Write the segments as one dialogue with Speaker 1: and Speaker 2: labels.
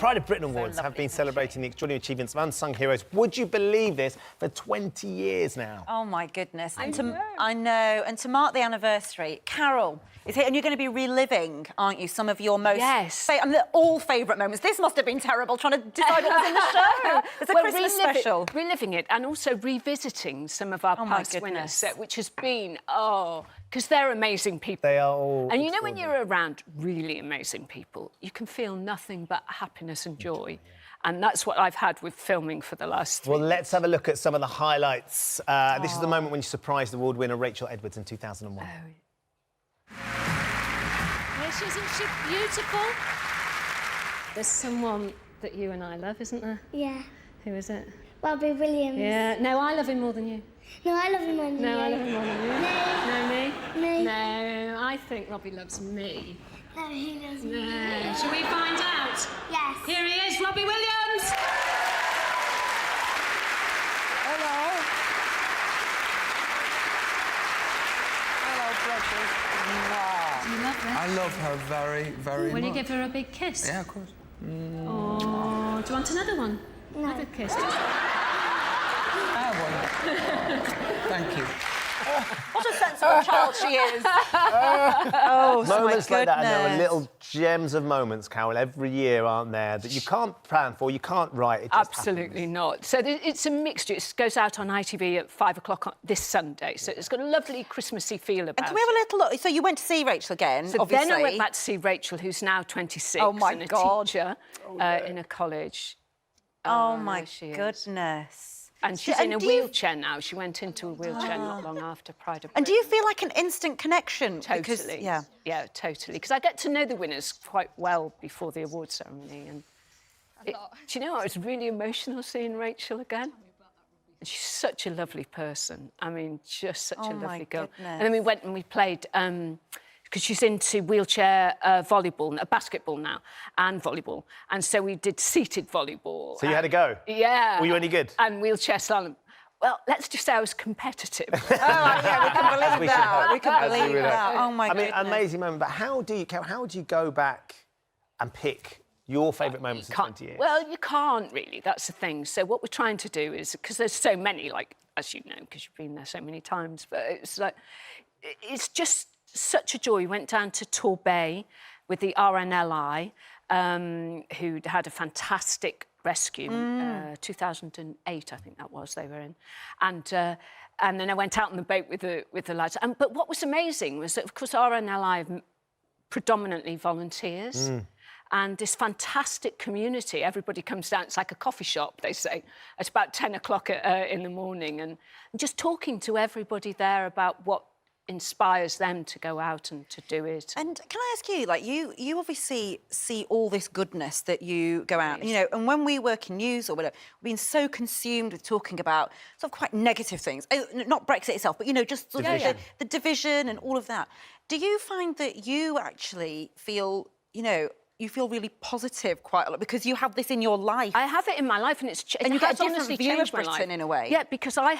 Speaker 1: Pride of Britain Awards have been celebrating the extraordinary achievements of unsung heroes. Would you believe this? For 20 years now.
Speaker 2: Oh, my goodness. I know. And to mark the anniversary, Carol is here, and you're going to be reliving, aren't you, some of your most... all favourite moments. This must have been terrible, trying to decide what was in the show. It's a Christmas special.
Speaker 3: Reliving it and also revisiting some of our past winners, which has been, because they're amazing people.
Speaker 1: They are all...
Speaker 3: And you know, when you're around really amazing people, you can feel nothing but happiness and joy. And that's what I've had with filming for the last 3
Speaker 1: Well, let's have a look at some of the highlights. This is the moment when you surprised award winner Rachel Edwards in 2001.
Speaker 4: Yes, isn't she beautiful? There's someone that you and I love, isn't there?
Speaker 5: Yeah.
Speaker 4: Who is it?
Speaker 5: Robbie Williams.
Speaker 4: Yeah. No, I love him more than you.
Speaker 5: No, I love him more than you.
Speaker 4: No, I love him more than you.
Speaker 5: No.
Speaker 4: No, me?
Speaker 5: Me.
Speaker 4: No, I think Robbie loves me.
Speaker 5: No, he loves me.
Speaker 4: No. Shall we find out?
Speaker 5: Yes.
Speaker 4: Here he is, Robbie Williams!
Speaker 6: Hello. Hello, precious.
Speaker 4: Do you love her?
Speaker 6: I love her very, very much.
Speaker 4: Will you give her a big kiss?
Speaker 6: Yeah, of course.
Speaker 4: Oh, do you want another one?
Speaker 5: No.
Speaker 4: Another kiss?
Speaker 6: Thank you.
Speaker 2: What a sensible child she is.
Speaker 1: Moments like that, and there are little gems of moments, Carol, every year, aren't there, that you can't plan for, you can't write, it just
Speaker 3: Absolutely
Speaker 1: happens.
Speaker 3: not. So it's a mixture. It goes out on ITV at 5 o'clock this Sunday, so it's got a lovely Christmassy feel about it.
Speaker 2: And can we have a little look? So you went to see Rachel again,
Speaker 3: So
Speaker 2: obviously.
Speaker 3: then I went back to see Rachel, who's now 26
Speaker 2: Oh, my
Speaker 3: and a
Speaker 2: God.
Speaker 3: teacher in a college.
Speaker 2: Oh, my
Speaker 3: she is.
Speaker 2: goodness.
Speaker 3: And she's in a wheelchair now. She went into a wheelchair not long after Pride of Britain.
Speaker 2: And do you feel like an instant connection?
Speaker 3: Totally.
Speaker 2: Because, yeah,
Speaker 3: totally. Because I get to know the winners quite well before the award ceremony. And do you know, I was really emotional seeing Rachel again. And she's such a lovely person. I mean, just such a lovely girl.
Speaker 2: Goodness.
Speaker 3: And then we went and we played... because she's into wheelchair volleyball, basketball now, and volleyball. And so we did seated volleyball.
Speaker 1: So you had a go?
Speaker 3: Yeah.
Speaker 1: Were you any good?
Speaker 3: And wheelchair slalom. Well, let's just say I was competitive.
Speaker 2: yeah, we can believe that. We can believe that. Oh, my goodness.
Speaker 1: I mean, amazing moment. But how do you go back and pick your favourite moments in 20 years?
Speaker 3: Well, you can't really. That's the thing. So what we're trying to do is, because there's so many, like, as you know, because you've been there so many times, but it's like, it's just such a joy. We went down to Torbay with the RNLI, who'd had a fantastic rescue, 2008, I think that was, they were in. And then I went out on the boat with the lads. But what was amazing was that, of course, RNLI have predominantly volunteers. And this fantastic community, everybody comes down, it's like a coffee shop, they say, at about 10 o'clock in the morning, and just talking to everybody there about what inspires them to go out and to do it.
Speaker 2: And can I ask you, like, you obviously see all this goodness that you go out, you know, and when we work in news or whatever, we've been so consumed with talking about sort of quite negative things, not Brexit itself, but, you know, just sort of the division and all of that. Do you find that you actually feel, you know, you feel really positive quite a lot because you have this in your life?
Speaker 3: I have it in my life, and
Speaker 2: and you get a different view of Britain in a way.
Speaker 3: Yeah, because I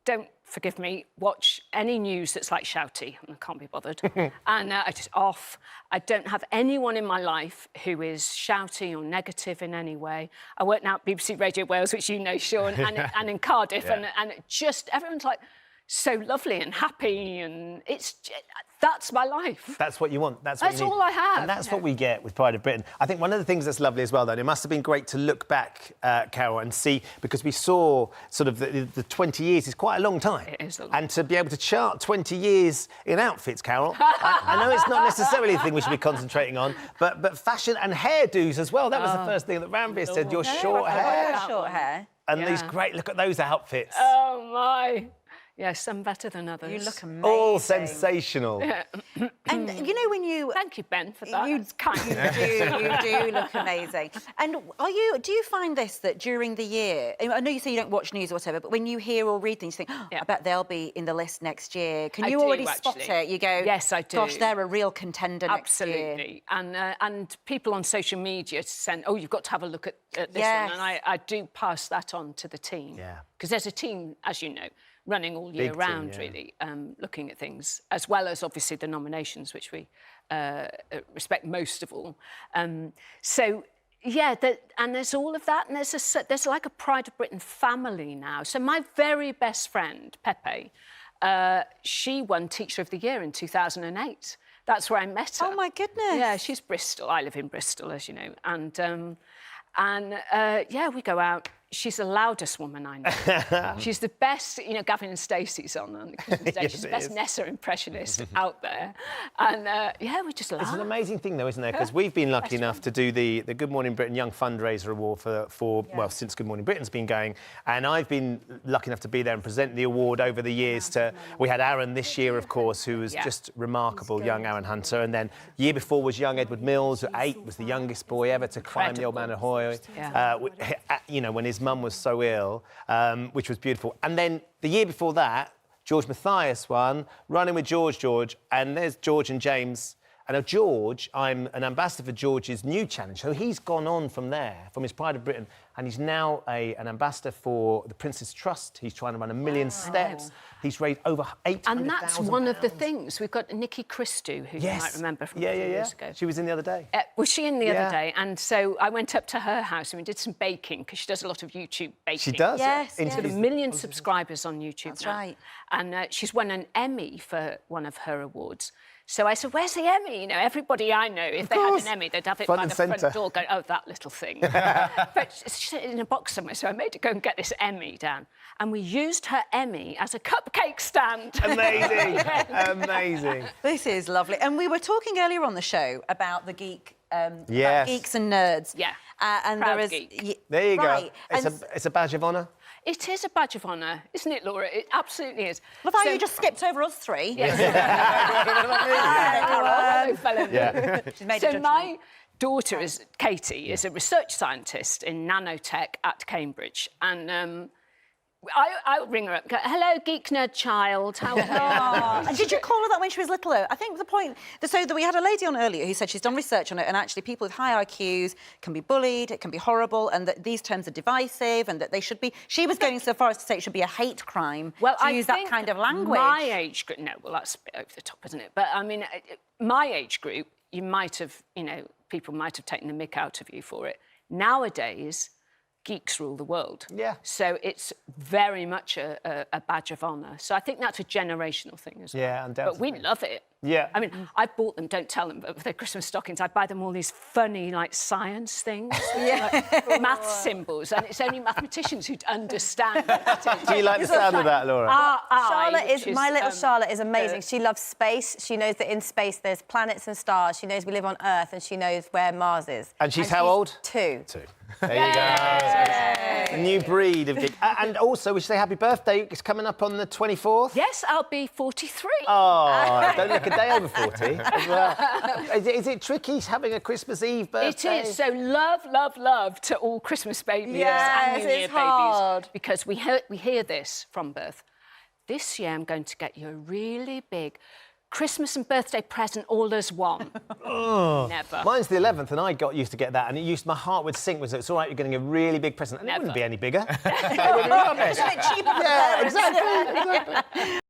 Speaker 3: don't, forgive me, watch any news that's like shouty. I can't be bothered. And I just off. I don't have anyone in my life who is shouty or negative in any way. I work now at BBC Radio Wales, which you know, Sean, and in Cardiff, and it just, everyone's like so lovely and happy, and that's my life.
Speaker 1: That's what you want. That's
Speaker 3: all I have.
Speaker 1: And that's what we get with Pride of Britain. I think one of the things that's lovely as well, though, and it must have been great to look back, Carol, and see, because we saw sort of the 20 years is quite a long time.
Speaker 3: It is a long
Speaker 1: And to be able to chart 20 years in outfits, Carol, I know it's not necessarily the thing we should be concentrating on, but fashion and hairdos as well. That was the first thing that Ranveer said, your short hair.
Speaker 2: Short hair.
Speaker 1: And these great, look at those outfits.
Speaker 3: Oh, my. Yeah, some better than others.
Speaker 2: You look amazing.
Speaker 1: All sensational.
Speaker 2: And, you know, when you...
Speaker 3: Thank you, Ben, for that.
Speaker 2: You do look amazing. And do you find this, that during the year... I know you say you don't watch news or whatever, but when you hear or read things, you think, I bet they'll be in the list next year. Can you already spot it? You go,
Speaker 3: yes, I do.
Speaker 2: Gosh, they're a real contender next year.
Speaker 3: Absolutely. And people on social media send, you've got to have a look at this one. And I do pass that on to the team.
Speaker 1: Yeah.
Speaker 3: Because there's a team, as you know, running all year round, really, looking at things, as well as, obviously, the nominations, which we respect most of all. So yeah, and there's all of that, and there's like a Pride of Britain family now. So my very best friend, Pepe, she won Teacher of the Year in 2008. That's where I met her.
Speaker 2: Oh, my goodness.
Speaker 3: Yeah, she's Bristol. I live in Bristol, as you know. And yeah, we go out. She's the loudest woman I know. She's the best, you know, Gavin and Stacey's on the Christmas Day.
Speaker 1: Yes,
Speaker 3: She's the
Speaker 1: it
Speaker 3: best
Speaker 1: is.
Speaker 3: Nessa impressionist out there. And yeah, we just laugh.
Speaker 1: It's an amazing thing, though, isn't there? Because we've been lucky enough to do the Good Morning Britain Young Fundraiser Award well, since Good Morning Britain's been going. And I've been lucky enough to be there and present the award over the years to... We had Aaron this year, of course, who was just remarkable, young Aaron Hunter. And then the year before was young Edward Mills, at 8, was the youngest boy ever to climb the Old Man Ahoy. You know, when his mum was so ill, which was beautiful. And then the year before that, George Mathias won, Running with George, and there's George and James. And now George, I'm an ambassador for George's new challenge. So he's gone on from there, from his Pride of Britain, and he's now an ambassador for the Prince's Trust. He's trying to run 1 million steps. He's raised over 800,000
Speaker 3: And that's one of the things. We've got Nikki Christou, who you might remember from a few years ago.
Speaker 1: She was in the other day.
Speaker 3: Was she in the other day? And so I went up to her house and we did some baking, because she does a lot of YouTube baking.
Speaker 1: She does?
Speaker 2: Yes,
Speaker 3: She's got 1 million subscribers on YouTube
Speaker 2: That's
Speaker 3: now.
Speaker 2: right.
Speaker 3: And she's won an Emmy for one of her awards. So I said, where's the Emmy? You know, everybody I know, if they had an Emmy, they'd have it by the front door going, oh, that little thing. But she's in a box somewhere, so I made her go and get this Emmy down. And we used her Emmy as a cupcake stand.
Speaker 1: Amazing, amazing.
Speaker 2: This is lovely. And we were talking earlier on the show about the geek... about
Speaker 1: Yes.
Speaker 2: geeks and nerds.
Speaker 3: Yeah,
Speaker 2: and
Speaker 3: proud
Speaker 2: there is...
Speaker 3: geek.
Speaker 1: There you
Speaker 2: right.
Speaker 1: go. It's a badge of honour.
Speaker 3: It is a badge of honour, isn't it, Laura? It absolutely is.
Speaker 2: Love how you just skipped over us three.
Speaker 3: Yes.
Speaker 2: She's made a
Speaker 3: So
Speaker 2: judgment.
Speaker 3: my daughter, Katie, is a research scientist in nanotech at Cambridge. And I'll ring her up and go, hello, geek nerd child, how are you?
Speaker 2: And did you call her that when she was little, though? I think the point... So that we had a lady on earlier who said she's done research on it, and actually people with high IQs can be bullied, it can be horrible, and that these terms are divisive, and that they should be... She was going so far as to say it should be a hate crime to use that kind of language.
Speaker 3: My age group... No, well, that's a bit over the top, isn't it? But, I mean, my age group, you might have, you know, people might have taken the mick out of you for it. Nowadays... geeks rule the world.
Speaker 1: Yeah.
Speaker 3: So it's very much a badge of honour. So I think that's a generational thing as well.
Speaker 1: Yeah, undoubtedly.
Speaker 3: But we love it.
Speaker 1: Yeah.
Speaker 3: I mean, I bought them, don't tell them, but with their Christmas stockings, I buy them all these funny, like, science things. Like, math symbols, and it's only mathematicians who'd understand what it is.
Speaker 1: Do you like the sound of that, Laura?
Speaker 7: My little Charlotte is amazing. She loves space. She knows that in space there's planets and stars. She knows we live on Earth, and she knows where Mars is.
Speaker 1: And she's how old?
Speaker 7: 2.
Speaker 1: 2. There you go. A new breed of geek. And also, we should say happy birthday. It's coming up on the 24th.
Speaker 3: Yes, I'll be 43.
Speaker 1: Oh, don't look a day over 40 as well. Is it tricky having a Christmas Eve birthday?
Speaker 3: It is. So love to all Christmas babies
Speaker 7: Yes,
Speaker 3: and New Year
Speaker 7: it's hard.
Speaker 3: babies. Because we hear this from birth. This year I'm going to get you a really big Christmas and birthday present all as one. Never.
Speaker 1: Mine's the 11th, and I got used to get that, and my heart would sink. It's all right, you're getting a really big present, and it wouldn't be any bigger. It would be rubbish.
Speaker 2: It's a bit cheaper for the
Speaker 1: Yeah,
Speaker 2: parents.
Speaker 1: exactly.